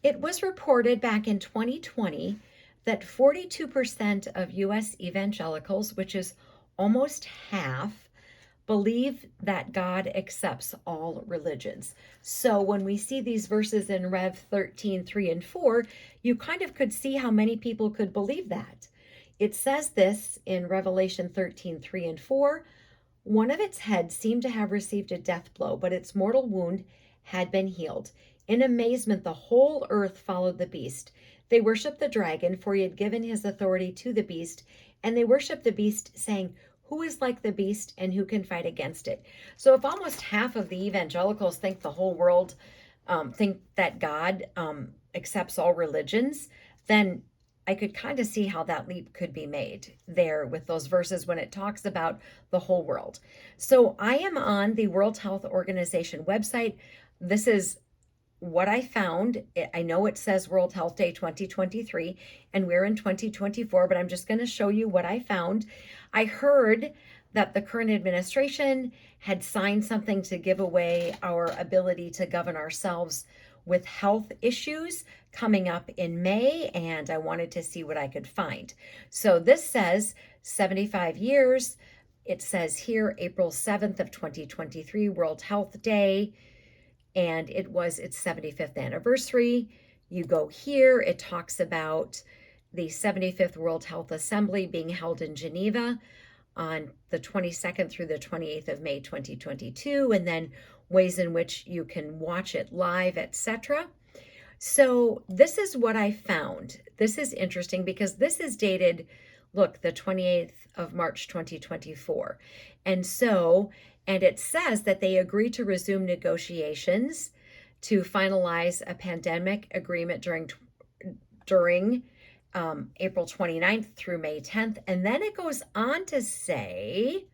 It was reported back in 2020 that 42% of US evangelicals, which is almost half, believe that God accepts all religions. So when we see these verses in Rev 13, 3 and 4, you kind of could see how many people could believe that. It says this in Revelation 13, 3 and 4. One of its heads seemed to have received a death blow, but its mortal wound had been healed. In amazement, the whole earth followed the beast. They worshiped the dragon, for he had given his authority to the beast, and they worshiped the beast, saying, "Who is like the beast, and who can fight against it?" So if almost half of the evangelicals think the whole world think that God accepts all religions, then I could kind of see how that leap could be made there with those verses when it talks about the whole world. So I am on the World Health Organization website. This is what I found. I know it says World Health Day 2023, and we're in 2024, but I'm just going to show you what I found. I heard that the current administration had signed something to give away our ability to govern ourselves with health issues coming up in May, and I wanted to see what I could find. So this says 75 years. It says here April 7th of 2023, World Health Day, and it was its 75th anniversary. You go here, it talks about the 75th World Health Assembly being held in Geneva on the 22nd through the 28th of May 2022, and then ways in which you can watch it live, etc. So this is what I found. This is interesting because this is dated, look, the 28th of March 2024. And it says that they agreed to resume negotiations to finalize a pandemic agreement during April 29th through May 10th. And then it goes on to say,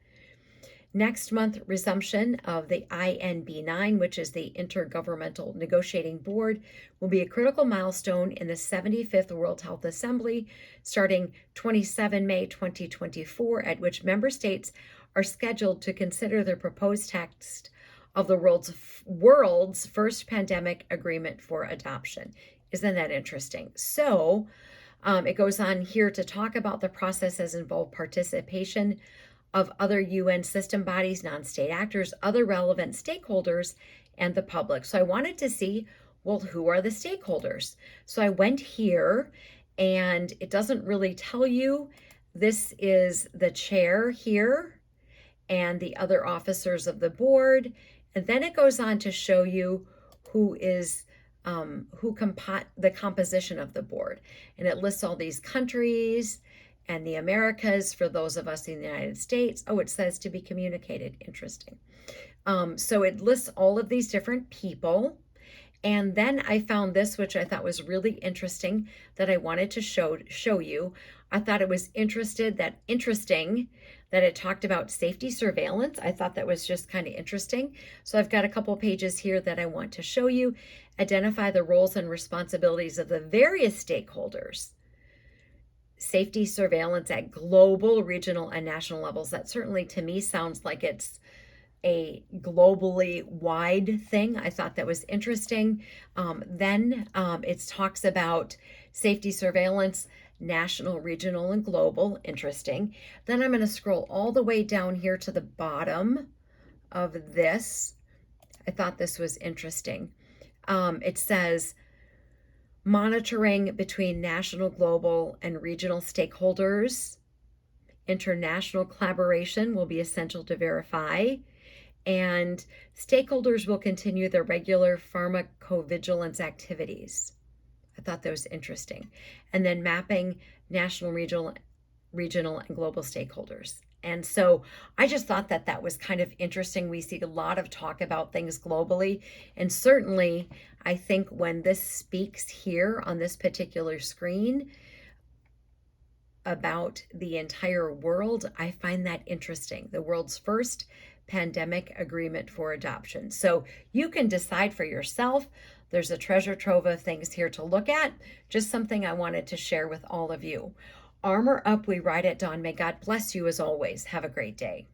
next month, resumption of the INB9, which is the Intergovernmental Negotiating Board, will be a critical milestone in the 75th World Health Assembly, starting 27 May 2024, at which member states are scheduled to consider the proposed text of the world's first pandemic agreement for adoption. Isn't that interesting? So it goes on here to talk about the process has involved participation of other UN system bodies, non-state actors, other relevant stakeholders, and the public. So I wanted to see, well, who are the stakeholders? So I went here, and it doesn't really tell you. This is the chair here and the other officers of the board. And then it goes on to show you who is the composition of the board. And it lists all these countries and the Americas for those of us in the United States. Oh, it says to be communicated. Interesting. So it lists all of these different people. And then I found this, which I thought was really interesting, that I wanted to show you. I thought it was interesting that it talked about safety surveillance. I thought that was just kind of interesting. So I've got a couple pages here that I want to show you. Identify the roles and responsibilities of the various stakeholders. Safety surveillance at global, regional, and national levels. That certainly to me sounds like it's a globally wide thing. I thought that was interesting. Then it talks about safety surveillance, national, regional, and global. Interesting. Then I'm going to scroll all the way down here to the bottom of this. I thought this was interesting. It says monitoring between national, global, and regional stakeholders. International collaboration will be essential to verify. And stakeholders will continue their regular pharmacovigilance activities. I thought that was interesting. And then mapping national, regional, and global stakeholders. And so I just thought that that was kind of interesting. We see a lot of talk about things globally. And certainly, I think when this speaks here on this particular screen about the entire world, I find that interesting. The world's first pandemic agreement for adoption. So you can decide for yourself. There's a treasure trove of things here to look at. Just something I wanted to share with all of you. Armor up, we ride at dawn. May God bless you as always. Have a great day.